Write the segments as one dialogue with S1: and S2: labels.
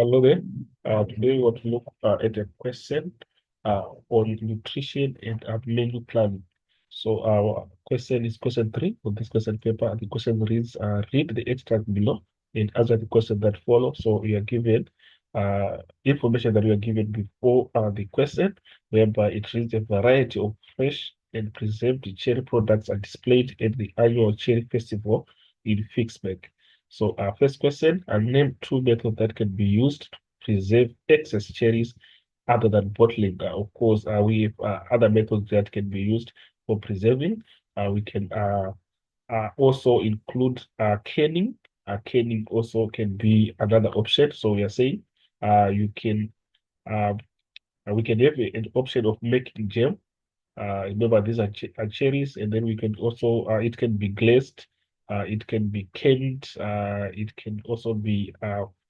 S1: Hello there. Today we want to look at a question on nutrition and menu planning. So our question is question 3 of this question paper. The question reads, read the extract below and answer the question that follow. So we are given information that we are given before the question, whereby it reads a variety of fresh and preserved cherry products are displayed at the annual cherry festival in Fixburg. So our first question, name two methods that can be used to preserve excess cherries other than bottling. Of course, we have other methods that can be used for preserving. We can also include canning. Canning also can be another option. So we are saying you can uh, we can have an option of making jam. Remember, these are, are cherries, and then we can also, it can be glazed, it can be canned, it can also be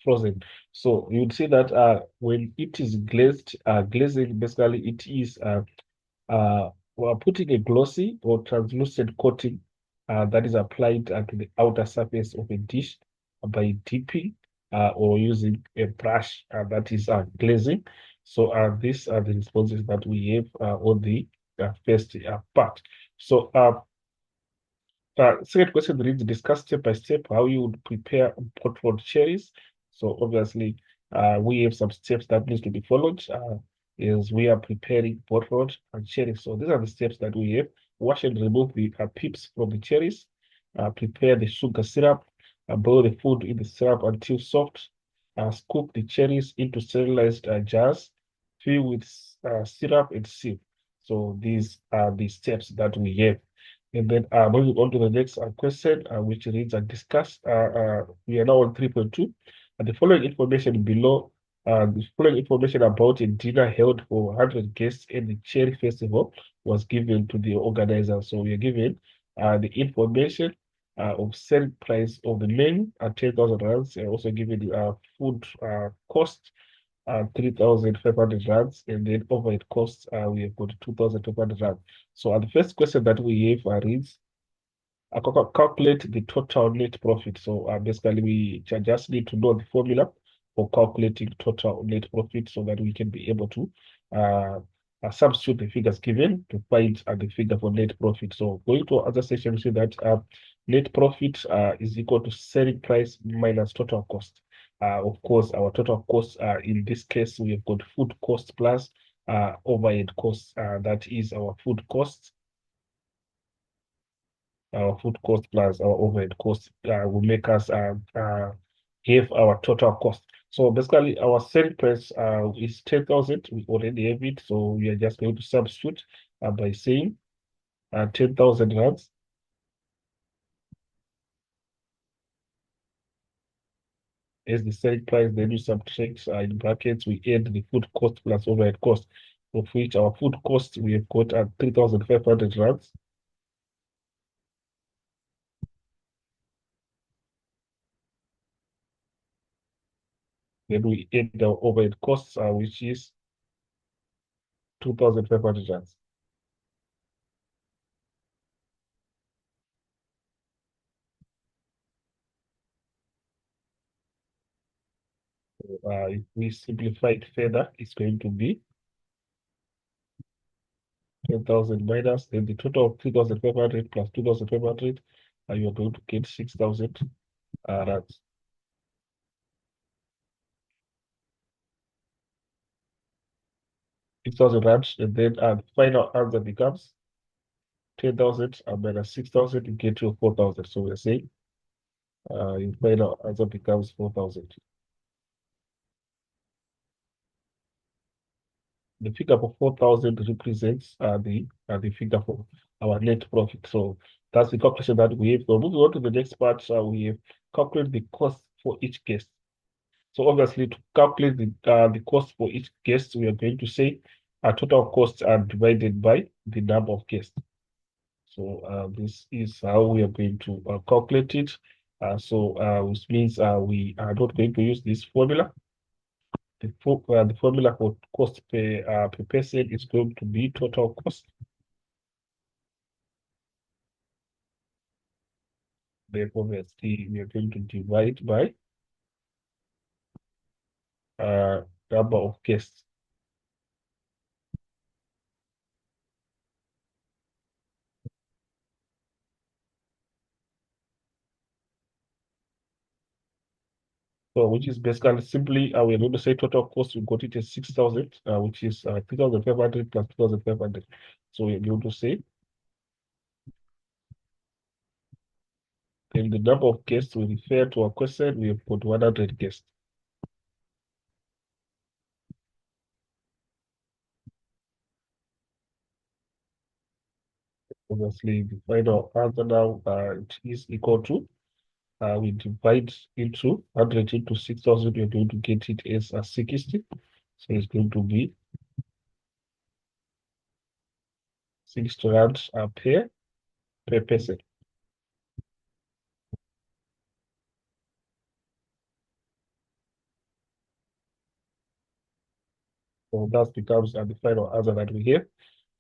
S1: frozen. So you would see that when it is glazed, glazing basically it is we are putting a glossy or translucent coating that is applied to the outer surface of a dish by dipping or using a brush that is glazing. So these are the responses that we have on the first part. So second question reads, discuss step by step how you would prepare pot cherries. So obviously, we have some steps that needs to be followed as we are preparing pot and cherries. So these are the steps that we have. Wash and remove the pips from the cherries. Prepare the sugar syrup. Boil the food in the syrup until soft. Scoop the cherries into sterilized jars. Fill with syrup and seal. So these are the steps that we have. And then moving on to the next question, which reads and discuss. We are now on 3.2. And the following information about a dinner held for 100 guests at the Cherry Festival was given to the organizer. So we are given the information of sale price of the menu at 10,000 rands, and also given the food cost 3,500 rands, and then overhead costs, we have got 2,200 rands. So the first question that we have reads, calculate the total net profit. So basically, we just need to know the formula for calculating total net profit so that we can be able to uh, substitute the figures given to find the figure for net profit. So going to other section, we see that net profit is equal to selling price minus total cost. Of course, our total costs in this case, we have got food cost plus overhead costs. That is our food cost. Our food cost plus our overhead cost will make us give our total cost. So basically, our selling price is 10,000. We already have it, so we are just going to substitute by saying 10,000 rands as the selling price. Then you subtract in brackets. We add the food cost plus overhead cost, of which our food cost we have got at 3,500 rands. Then we add the overhead costs, which is 2,500 rands. If we simplify it further, it's going to be 10,000 minus, then the total of 3,500 plus 2,500, you are going to get 6,000 rands. 6,000 rands, and then the final answer becomes 10,000 minus 6,000, you get to 4,000. So we're saying your final answer becomes 4,000. The figure for 4,000 represents the figure for our net profit. So that's the calculation that we have. So moving on to the next part, we have calculated the cost for each guest. So obviously, to calculate the cost for each guest, we are going to say total costs are divided by the number of guests. So this is how we are going to calculate it. Which means we are not going to use this formula. The formula for cost per person is going to be total cost. Then obviously we are going to divide by uh, number of guests. So which is basically simply we're going to say total cost we got it as 6,000, which is 3,500 plus 2,500. So we're going to say in the number of guests we refer to our question, we have got 100 guests. Obviously, the final answer now it is equal to we divide into 100 into 6,000, we're going to get it as a 60. So it's going to be 60 rands per person. So that becomes the final answer that we have.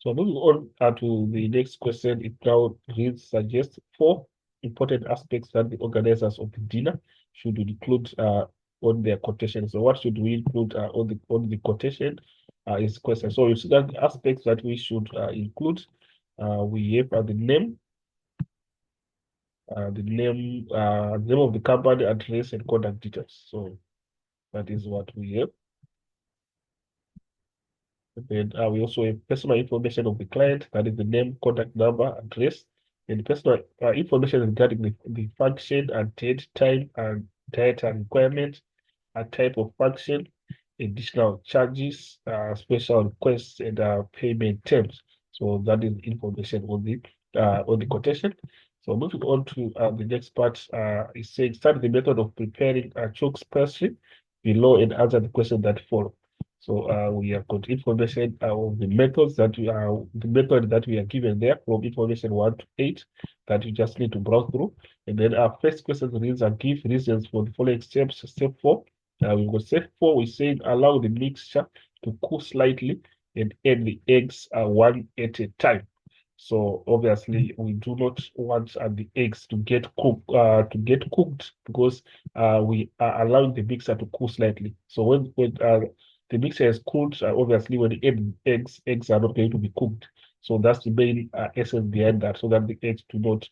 S1: So moving on to the next question, it now reads, suggest 4 important aspects that the organizers of the dinner should include on their quotation. So what should we include on the quotation is question. So you see that the aspects that we should include, we have the name of the company, address, and contact details. So that is what we have. Then we also have personal information of the client, that is the name, contact number, address, and personal information regarding the function and date, time, and dietary requirements, a type of function, additional charges, special requests, and payment terms. So that is information on the quotation. So moving on to the next part, is saying start the method of preparing a Choux pastry below and answer the question that follow. So we have got information of the method that we are given there from information 1 to 8 that you just need to browse through. And then our first question reads and give reasons for the following steps. Step 4, we will step 4, we say allow the mixture to cool slightly and add the eggs one at a time. So obviously we do not want the eggs to get cooked because we are allowing the mixer to cool slightly. So when the mixer is cooled, obviously when you add eggs are not going to be cooked. So that's the main essence behind that, so that the eggs do not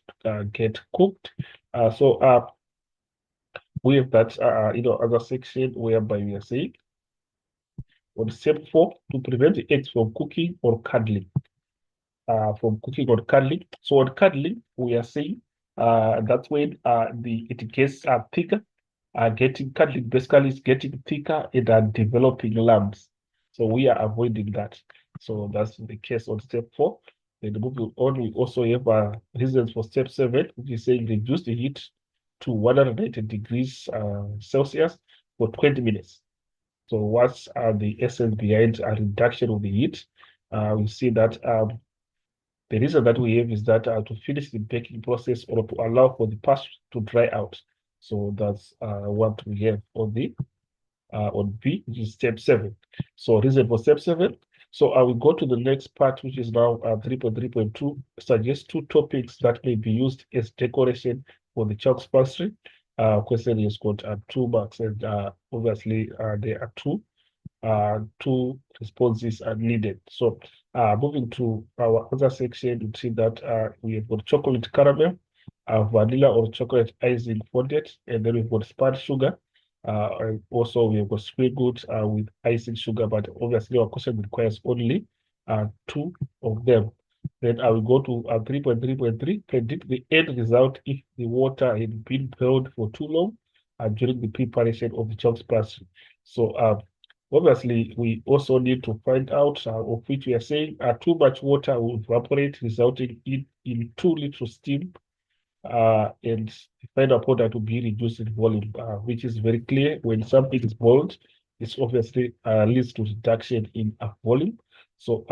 S1: get cooked. So we have that other section whereby we are saying on step 4 to prevent the eggs from cooking or curdling. From cooking or cuddling. So on cuddling, we are saying that's when it gets thicker. Getting cuddling basically is getting thicker and developing lumps. So we are avoiding that. So that's the case on step 4. Then moving on, we also have reasons for step 7, which is saying reduce the heat to 180 degrees Celsius for 20 minutes. So what's the essence behind a reduction of the heat? We see that the reason that we have is that to finish the baking process or to allow for the past to dry out. So that's what we have on B, which is step 7. So reason for step 7. So I will go to the next part, which is now 3.3.2. Suggest 2 topics that may be used as decoration for the Choux pastry. Question is got 2 marks, and obviously there are two responses are needed. So moving to our other section, you see that we have got chocolate caramel, vanilla or chocolate icing fondant, and then we've got spun sugar. And also we have got square goods with icing sugar, but obviously our question requires only 2 of them. Then I will go to 3.3.3, predict the end result if the water had been boiled for too long during the preparation of the chocolate pastry. So obviously, we also need to find out of which we are saying too much water will evaporate, resulting in too little steam, and the final product will be reduced in volume, which is very clear. When something is boiled, it's obviously leads to reduction in volume. So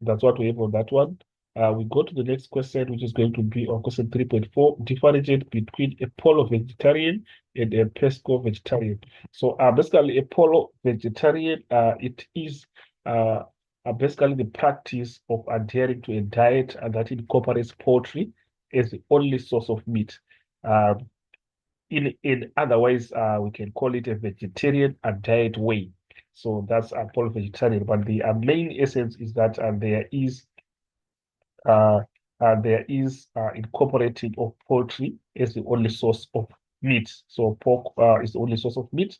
S1: that's what we have on that one. We go to the next question, which is going to be on question 3.4, differentiate between a polo vegetarian and a pesco vegetarian. So basically a polo vegetarian, it is basically the practice of adhering to a diet that incorporates poultry as the only source of meat. Um, in otherwise we can call it a vegetarian diet way. So that's a polo vegetarian. But the main essence is that uh, there is incorporating of poultry as the only source of meat. So pork is the only source of meat,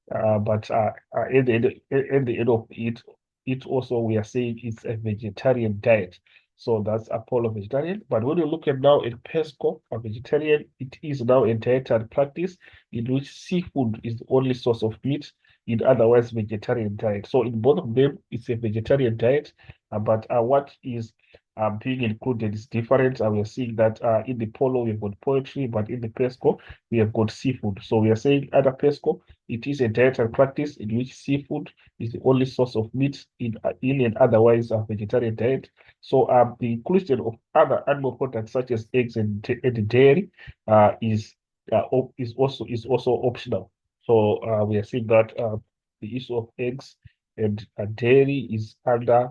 S1: but at the end of it, it also we are saying it's a vegetarian diet. So that's Apollo vegetarian. But when you look at now at PESCO, a vegetarian, it is now a dietary practice in which seafood is the only source of meat in otherwise vegetarian diet. So in both of them, it's a vegetarian diet, but what is being included is different. We are seeing that in the polo we've got poetry, but in the pesco we have got seafood. So we are saying under pesco it is a dietary practice in which seafood is the only source of meat in an otherwise vegetarian diet. So the inclusion of other animal products such as eggs and dairy is also optional. So we are seeing that the issue of eggs and dairy is under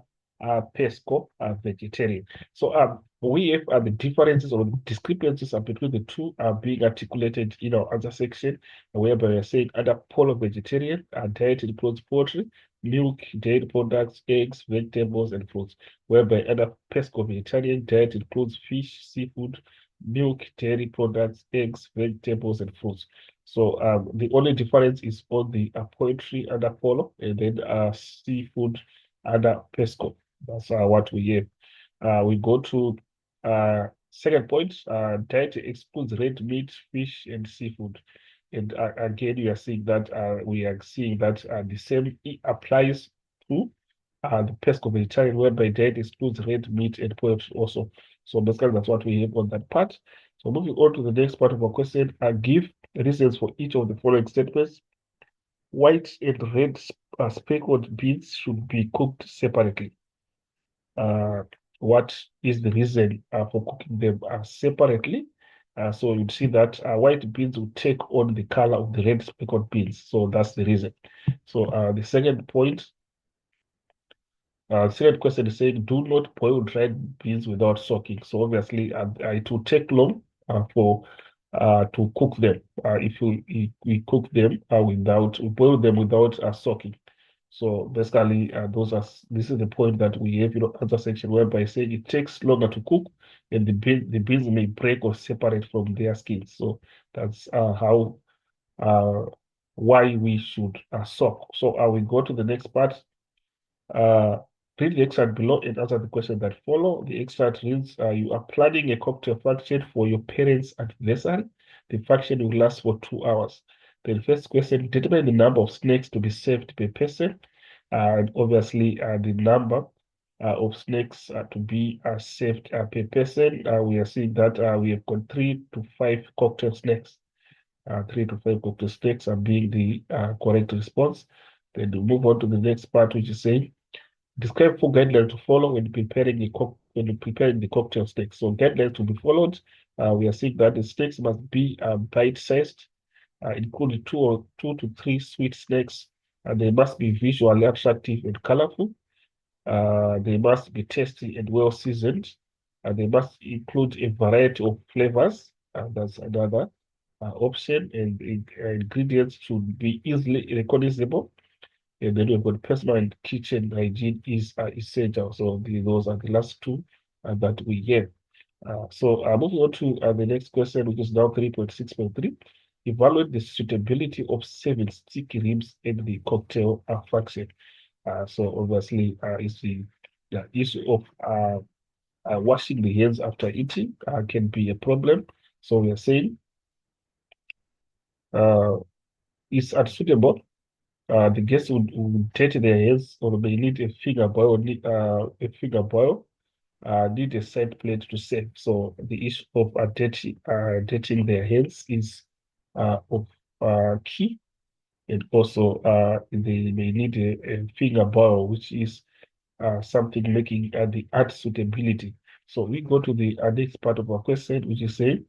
S1: pesco vegetarian. So we have the differences or discrepancies between the two are being articulated in our other section, whereby we are saying under polo vegetarian diet includes poultry, milk, dairy products, eggs, vegetables, and fruits, whereby under pesco vegetarian diet includes fish, seafood, milk, dairy products, eggs, vegetables, and fruits. So the only difference is on the poultry under polo and then seafood under pesco. That's what we have. We go to second point. Diet excludes red meat, fish, and seafood. And again, we are seeing that the same applies to the pesco vegetarian, whereby diet excludes red meat and poultry also. So basically, that's what we have on that part. So moving on to the next part of our question, give reasons for each of the following statements. White and red speckled beans should be cooked separately. uh, what is the reason for cooking them separately. So you'd see that white beans will take on the color of the red speckled beans. So that's the reason. So the second point, second question is saying, do not boil dried beans without soaking. So obviously, it will take long for to cook them. If we cook them without, we boil them without soaking. So basically, this is the point that we have, answer section whereby saying it takes longer to cook, and the beans may break or separate from their skins. So that's how uh, why we should soak. So we go to the next part. Uh, Read the extract below and answer the question that follow. The extract reads, you are planning a cocktail function for your parents' anniversary. The function will last for 2 hours. The first question, determine the number of snacks to be served per person. And obviously, the number of snacks to be served per person. We are seeing that we have got 3 to 5 cocktail snacks. 3 to 5 cocktail snacks are being the correct response. Then we move on to the next part, which is saying, describe 4 guidelines to follow when preparing the cocktail steak. So guidelines to be followed. We are seeing that the steaks must be bite-sized, including 2 to 3 sweet snacks. They must be visually attractive and colorful. They must be tasty and well seasoned. They must include a variety of flavors. That's another option. And ingredients should be easily recognizable. And then we've got personal and kitchen hygiene is essential. So those are the last two that we have. So moving on to the next question, which is now 3.6.3. Evaluate the suitability of serving sticky ribs in the cocktail fraction. So obviously, is the issue of washing the hands after eating can be a problem. So we are saying uh, it's unsuitable. The guests would dirty their hands or may need a finger boil, need a side plate to serve. So the issue of dirtying their hands is of key, and also they may need a finger boil, which is something making the art suitability. So we go to the next part of our question, which is saying,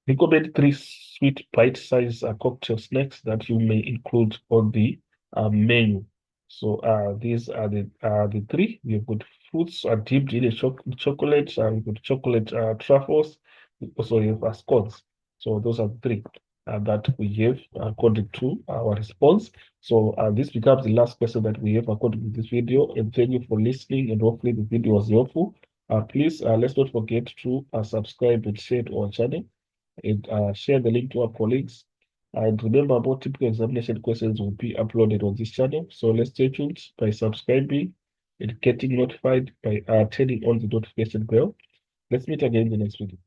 S1: recommend 3 sweet bite-sized cocktail snacks that you may include on the menu. So these are the 3. We've got fruits are dipped in chocolate. We've got chocolate truffles. We also have scones. So those are three that we have according to our response. So this becomes the last question that we have according to this video. And thank you for listening, and hopefully the video was helpful. Please let's not forget to subscribe and share to our channel, and share the link to our colleagues. And remember, more typical examination questions will be uploaded on this channel. So let's stay tuned by subscribing and getting notified by turning on the notification bell. Let's meet again in the next video.